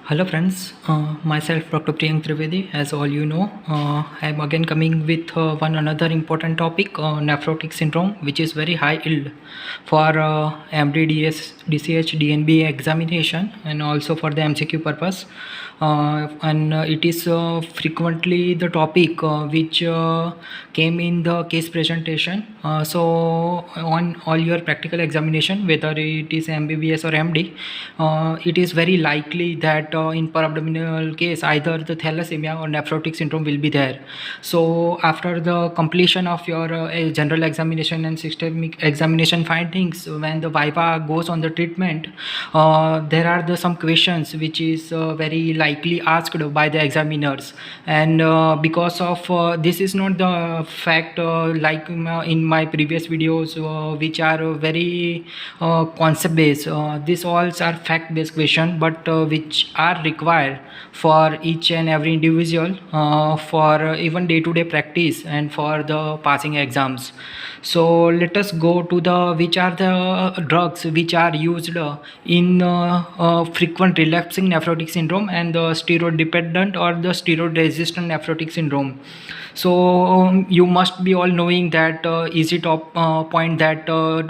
Hello friends, myself Dr. Priyank Trivedi. As all you know, I am again coming with one another important topic, nephrotic syndrome, which is very high yield for MDDS, DCH, DNB examination and also for the MCQ purpose. And it is frequently the topic which came in the case presentation. So on all your practical examination, whether it is MBBS or MD, it is very likely that in per-abdominal case either the thalassemia or nephrotic syndrome will be there. So after the completion of your general examination and systemic examination findings, when the viva goes on the treatment, there are some questions which is very likely asked by the examiners, and because of this is not the fact like in my previous videos which are very concept based. These all are fact based question, but which are required for each and every individual for even day to day practice and for the passing exams. So let us go to the which are the drugs which are used in frequent relapsing nephrotic syndrome and the steroid dependent or the steroid resistant nephrotic syndrome. So you must be all knowing that easy top point that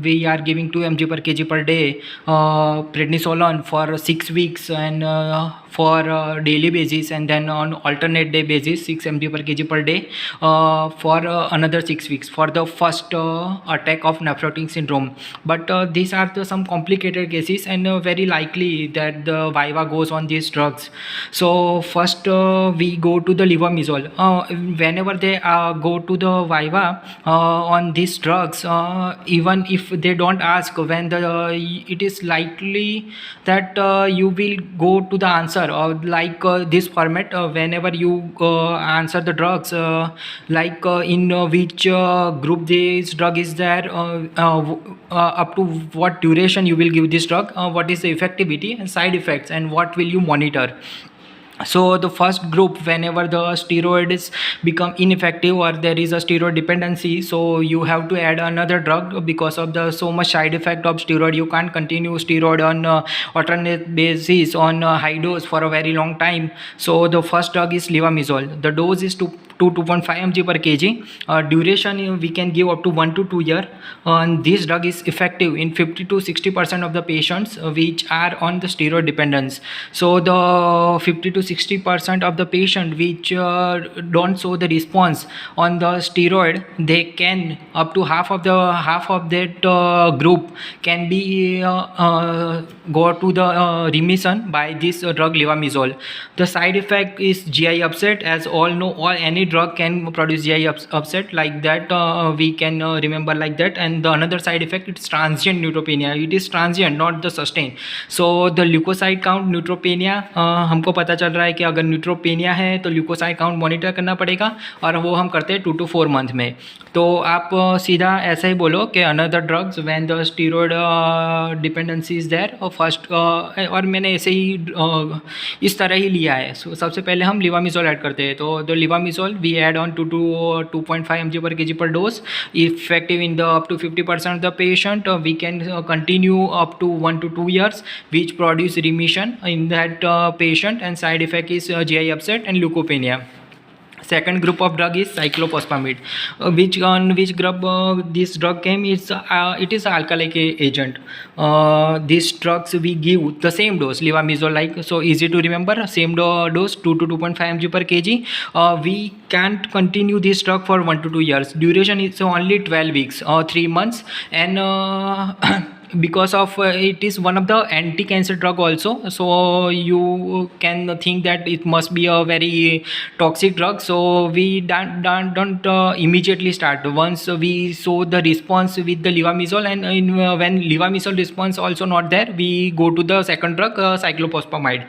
we are giving 2 mg per kg per day prednisolone for 6 weeks and for daily basis, and then on alternate day basis 6 mg per kg per day for another 6 weeks for the first attack of nephrotic syndrome. But these are some complicated cases, and very likely that the viva goes on these drugs. So first we go to the levamisole. Whenever they go to the viva on these drugs, even if they don't ask when it is likely that you will go to the answer or like this format whenever you answer the drugs like in which group this drug is there, up to what duration you will give this drug, what is the effectivity and side effects, and what will you monitor. So the first group, whenever the steroids become ineffective or there is a steroid dependency, so you have to add another drug because of the so much side effect of steroid. You can't continue steroid on alternate basis on high dose for a very long time. So the first drug is levamisole. The dose is 2.5 mg per kg. Duration we can give up to 1 to 2 years. And this drug is effective in 50 to 60% of the patients which are on the steroid dependence. So the 50 to 60% of the patient which don't show the response on the steroid, they can up to half of that group can be go to the remission by this drug levamisole. The side effect is GI upset. As all know, any drug can produce GI upset, like that we can remember like that. And the another side effect, it's transient neutropenia. It is transient, not the sustained. So the leukocyte count neutropenia, हमको पता चल रहा है कि अगर neutropenia है तो leucocyte count monitor करना पड़ेगा, और वो हम करते हैं 2 to 4 मंथ में. तो आप सीधा ऐसा ही बोलो कि another drugs when the steroid dependency is there, और फर्स्ट और मैंने ऐसे ही इस तरह ही लिया है. So, सबसे पहले हम लिवामिजोल ऐड करते हैं. तो the levamisole we add on 2.5 mg per kg per dose, effective in the up to 50% of the patient. We can continue up to 1 to 2 years, which produce remission in that patient, and side effect is GI upset and leukopenia. Second group of drug is cyclophosphamide, which group this drug came. It is alkalic agent. These drugs we give the same dose, levamisole, like so easy to remember, same dose 2 to 2.5 mg per kg. We can't continue this drug for 1 to 2 years. Duration is only 12 weeks or 3 months, and because of it is one of the anti-cancer drug also, so you can think that it must be a very toxic drug. So we don't immediately start. Once we saw the response with the levamisole, and when levamisole response also not there, we go to the second drug, cyclophosphamide.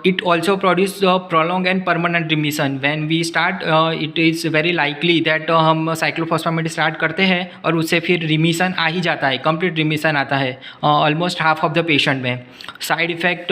it also produce prolonged and permanent remission. When we start, it is very likely that हम cyclophosphamide start करते हैं और उससे फिर remission आ ही जाता है, complete remission आता है almost half of the patient में. साइड इफ़ेक्ट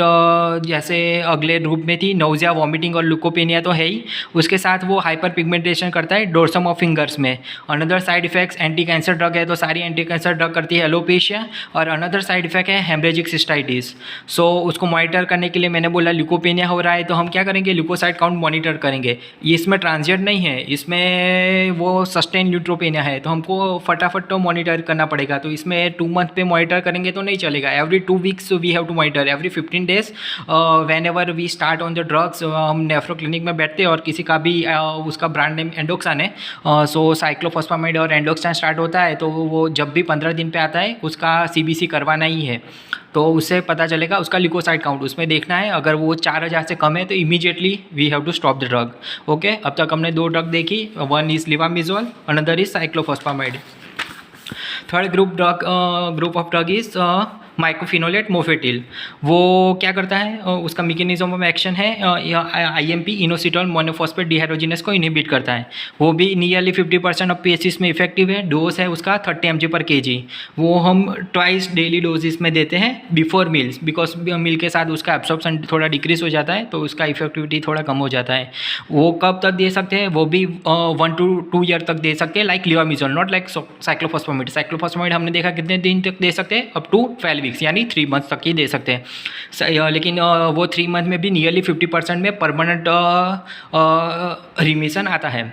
जैसे अगले ग्रुप में थी नोजिया, वॉमिटिंग और ल्यूकोपेनिया तो है ही, उसके साथ वो हाइपर पिगमेंटेशन करता है डोर्सम ऑफ फिंगर्स में. Another side effects anti cancer drug है तो सारी एंटी कैंसर ड्रग करती है एलोपेशिया. और अनदर साइड इफेक्ट है हेमरेजिक सिस्टाइटिस. सो उसको मॉनिटर करने के लिए मैंने बोला ल्यूकोपेनिया हो रहा है तो हम क्या करेंगे, ल्यूकोसाइट काउंट मॉनिटर करेंगे. ये इसमें ट्रांजिएंट नहीं है, इसमें वो सस्टेन न्यूट्रोपेनिया है तो हमको फटाफट तो मॉनिटर करना पड़ेगा. तो इसमें 2 मंथ पे मॉनिटर करेंगे तो नहीं चलेगा. Every 2 weeks we have to monitor, every 15 days whenever we start on the drugs. हम नेफ्रो क्लिनिक में बैठते हैं और किसी का भी उसका ब्रांड नेम एंडोक्सान है, सो साइक्लोफॉस्फामाइड और एंडोक्सान स्टार्ट होता है तो वो जब भी 15 दिन पे आता है उसका CBC करवाना ही है. तो उससे पता चलेगा उसका ल्यूकोसाइट काउंट उसमें देखना है. अगर वो 4000 से कम है तो immediately we have to stop the drug. Okay, अब तक हमने 2 ड्रग देखी. One is levamisole, another is cyclophosphamide. Third group of drug is mycophenolate mofetil. वो क्या करता है, उसका मैकेनिज्म ऑफ एक्शन है IMP इनोसिटोल मोनोफॉस्फेट डिहाइड्रोजिनेस को इनहिबिट करता है. वो भी नियरली 50% ऑफ PHCs में इफेक्टिव है. डोज है उसका 30 mg/kg. वो हम ट्वाइस डेली डोजेस में देते हैं बिफोर मील्स, बिकॉज मील के साथ उसका एब्सॉर्प्शन थोड़ा डिक्रीज हो जाता है तो उसका इफेक्टिविटी थोड़ा कम हो जाता है. वो कब तक दे सकते हैं, वो भी 1 to 2 ईयर तक दे सकते हैं, like levamisole, not like cyclophosphamide. Cyclophosphamide हमने देखा कितने दिन तक दे सकते हैं, अप टू 12 वीक्स यानी 3 मंथ तक ही दे सकते हैं. लेकिन वो 3 मंथ में भी नियरली 50% में परमानेंट रिमिशन आता है.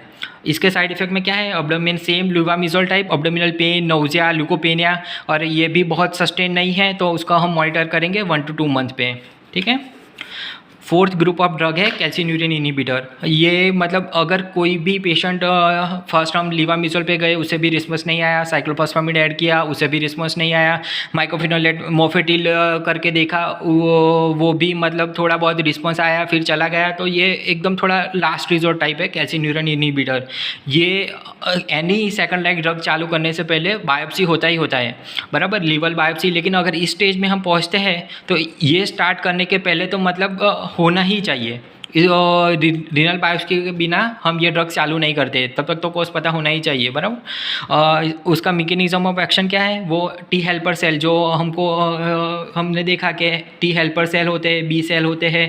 इसके साइड इफेक्ट में क्या है, abdomen same levamisole type, abdominal pain, nausea, leukopenia, और ये भी बहुत सस्टेन नहीं है तो उसका हम मॉनिटर करेंगे 1 to 2 मंथ पे. ठीक है. फोर्थ ग्रुप ऑफ ड्रग है कैल्सिन्यूरिन इनहिबिटर. ये मतलब अगर कोई भी पेशेंट फर्स्ट हम लिवामिजोल पे गए उससे भी रिस्पॉन्स नहीं आया, साइक्लोफॉस्फामाइड ऐड किया उससे भी रिस्पॉन्स नहीं आया, माइक्रोफिनोलेट मोफेटिल करके देखा वो भी मतलब थोड़ा बहुत रिस्पॉन्स आया फिर चला गया, तो ये एकदम थोड़ा लास्ट रिजोर्ट टाइप है कैल्सिन्यूरिन इनहिबिटर. ये एनी सेकंड लाइन ड्रग चालू करने से पहले बायोप्सी होता ही होता है, बराबर, लीवर बायोप्सी. लेकिन अगर इस स्टेज में हम पहुँचते हैं तो ये स्टार्ट करने के पहले तो मतलब होना ही चाहिए. रीनल बायोप्सी के बिना हम ये ड्रग चालू नहीं करते, तब तक तो कोर्स पता होना ही चाहिए, बराबर. उसका मैकेनिज्म ऑफ एक्शन क्या है, वो टी हेल्पर सेल जो हमको हमने देखा कि टी हेल्पर सेल होते हैं, बी सेल होते हैं,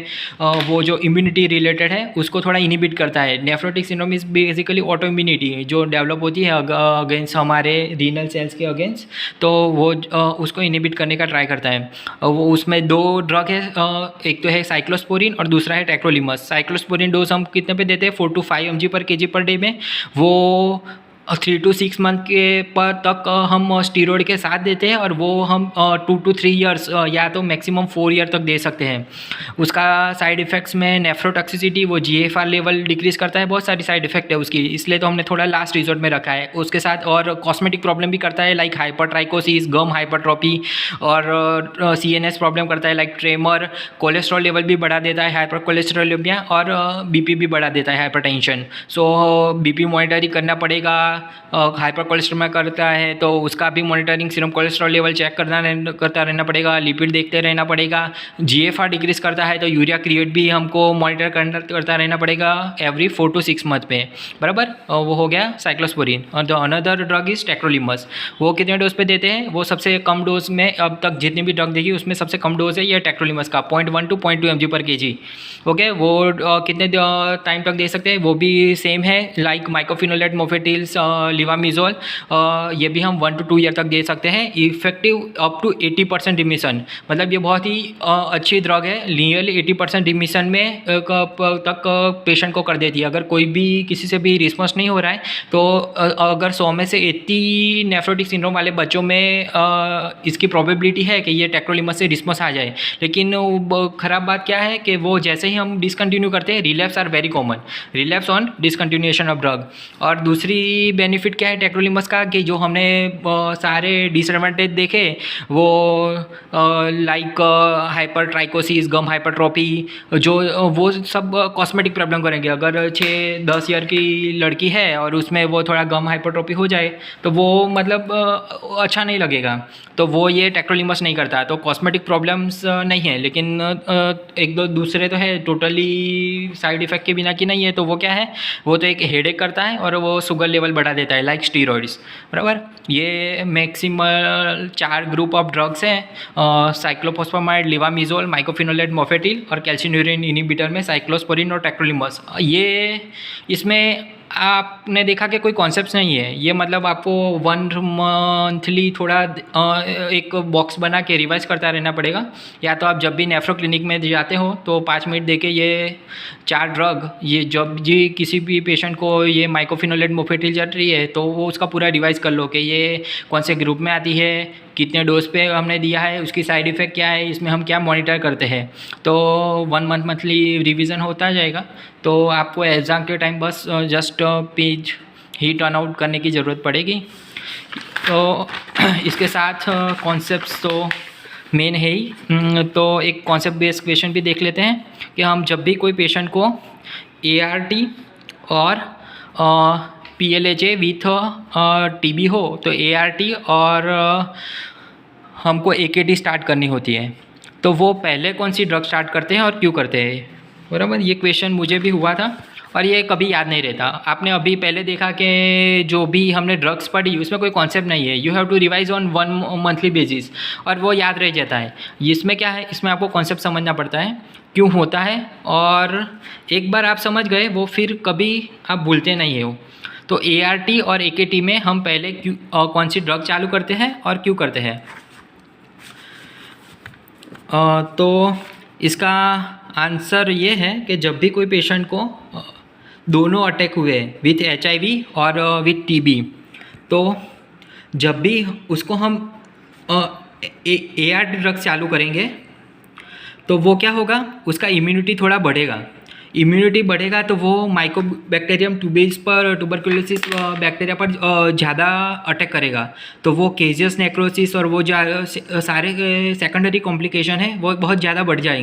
वो जो इम्यूनिटी रिलेटेड है उसको थोड़ा इनहिबिट करता है. Nephrotic syndrome is basically auto immunity जो डेवलप होती है अगेंस्ट हमारे रीनल सेल्स के अगेंस्ट, तो वो उसको इनहिबिट करने का ट्राई करता है. वो उसमें 2 ड्रग है, एक तो है साइक्लोस्पोरिन और दूसरा है टैक्रोलिमस. साइक्लोस्पोरिन डोज हम कितने पे देते हैं, 4 to 5 mg/kg पर डे में. वो 3 to 6 मंथ के पर तक हम स्टीरॉयड के साथ देते हैं और वो हम 2 to 3 ईयर्स या तो मैक्सिमम 4 ईयर तक दे सकते हैं. उसका साइड इफ़ेक्ट्स में नेफ्रोटॉक्सिसिटी, वो GFR लेवल डिक्रीज़ करता है, बहुत सारी साइड इफ़ेक्ट है उसकी, इसलिए तो हमने थोड़ा लास्ट रिजोर्ट में रखा है. उसके साथ और कॉस्मेटिक प्रॉब्लम भी करता है लाइक हाइपरट्राइकोसिस, गम हाइपरट्रॉपी, और CNS प्रॉब्लम करता है लाइक ट्रेमर. कोलेस्ट्रॉल लेवल भी बढ़ा देता है, हाइपर कोलेस्ट्रोलेमिया, और BP भी बढ़ा देता है, हाइपरटेंशन. सो BP मॉनिटरिंग करना पड़ेगा. हाइपर कोलेस्ट्रोल करता है तो उसका भी monitoring, serum cholesterol level check करता रहना पड़ेगा, लिपिड देखते रहना पड़ेगा. GFR डिक्रीज करता है तो यूरिया क्रिएट भी हमको मॉनिटर करता रहना पड़ेगा एवरी 4 to 6 मंथ पे, बराबर. वो हो गया साइक्लोस्पोरिन. और the another drug is tacrolimus. वो कितने डोज पे देते हैं, वो सबसे कम डोज में अब तक जितनी भी ड्रग देखी उसमें सबसे कम डोज है ये टैक्रोलिमस का, 0.1 to 0.2 mg/kg. ओके, वो कितने टाइम तक दे सकते हैं, वो भी सेम है लाइक माइक्रोफिनोलेट मोफेटिल्स, लिवामिजोल. ये भी हम 1 to 2 ईयर तक दे सकते हैं. इफेक्टिव अप टू 80% रिमिशन, मतलब ये बहुत ही अच्छी ड्रग है. नियरली 80% रिमिशन में तक पेशेंट को कर देती है. अगर कोई भी किसी से भी रिस्पॉन्स नहीं हो रहा है तो अगर 100 में से 80 नेफ्रोटिक सिंड्रोम वाले बच्चों में इसकी प्रोबेबिलिटी है कि ये टैक्रोलिमस से रिस्पॉन्स आ जाए. लेकिन ख़राब बात क्या है कि वो जैसे ही हम डिसकंटिन्यू करते हैं, relapse are very common, relapse on discontinuation of drug. और दूसरी बेनिफिट क्या है टेक्रोलिमस का कि जो हमने सारे डिसएडवांटेज देखे वो लाइक हाइपर ट्राइकोसिस, गम हाइपरट्रॉपी, जो वो सब कॉस्मेटिक प्रॉब्लम करेंगे। अगर 6-10 ईयर की लड़की है और उसमें वो थोड़ा गम हाइपरट्रॉपी हो जाए तो वो मतलब अच्छा नहीं लगेगा, तो वो ये टेक्रोलिमस नहीं करता। तो कॉस्मेटिक प्रॉब्लम्स नहीं है, लेकिन एक दो दूसरे तो है टोटली साइड इफ़ेक्ट के बिना की नहीं है। तो वो क्या है, वो तो एक हेडेक करता है और वो शुगर लेवल बढ़ा देता है लाइक स्टीरॉइड्स, बराबर। ये मैक्सिमल 4 ग्रुप ऑफ ड्रग्स हैं, साइक्लोफॉस्फामाइड, लिवामिजोल, माइकोफिनोलेट, मोफेटिल और कैल्शिन्यूरिन इनहिबिटर में साइक्लोस्पोरिन और टेक्रोलिमस। ये इसमें आपने देखा कि कोई कॉन्सेप्ट्स नहीं है, ये मतलब आपको 1 मंथली थोड़ा एक बॉक्स बना के रिवाइज करता रहना पड़ेगा। या तो आप जब भी नेफ्रो क्लिनिक में जाते हो तो 5 मिनट दे के ये 4 ड्रग, ये जब जी किसी भी पेशेंट को ये माइकोफिनोलेट, मोफेटिल चल रही है तो वो उसका पूरा रिवाइज कर लो कि ये कौन से ग्रुप में आती है, कितने डोज पे हमने दिया है, उसकी साइड इफ़ेक्ट क्या है, इसमें हम क्या मॉनिटर करते हैं। तो 1 मंथली रिवीजन होता जाएगा। तो आपको एग्ज़ाम के टाइम बस जस्ट पेज ही टर्न आउट करने की ज़रूरत पड़ेगी। तो इसके साथ कॉन्सेप्ट्स तो मेन है ही। तो एक कॉन्सेप्ट बेस्ड क्वेश्चन भी देख लेते हैं कि हम जब भी कोई पेशेंट को ART और PLHA विथ TB हो तो ART और हमको AKT स्टार्ट करनी होती है, तो वो पहले कौन सी ड्रग स्टार्ट करते हैं और क्यों करते हैं, बराबर। ये क्वेश्चन मुझे भी हुआ था और ये कभी याद नहीं रहता। आपने अभी पहले देखा कि जो भी हमने ड्रग्स पढ़ी उसमें कोई कॉन्सेप्ट नहीं है, you have to revise on 1 monthly basis और वो याद रह जाता है। इसमें क्या है, इसमें आपको कॉन्सेप्ट समझना पड़ता है क्यों होता है, और एक बार आप समझ गए वो फिर कभी आप भूलते नहीं हो। तो ART और AKT में हम पहले क्यों कौन सी ड्रग चालू करते हैं और क्यों करते हैं। तो इसका आंसर ये है कि जब भी कोई पेशेंट को दोनों अटैक हुए विथ HIV और विथ TB, तो जब भी उसको हम ART ड्रग चालू करेंगे तो वो क्या होगा, उसका इम्यूनिटी थोड़ा बढ़ेगा। इम्यूनिटी बढ़ेगा तो वो माइकोबैक्टीरियम ट्यूबेस पर, ट्यूबरकुलोसिस बैक्टीरिया पर ज़्यादा अटैक करेगा। तो वो केजियस नेक्रोसिस और वो सारे सेकेंडरी कॉम्प्लिकेशन है वो बहुत ज़्यादा बढ़ जाएंगे।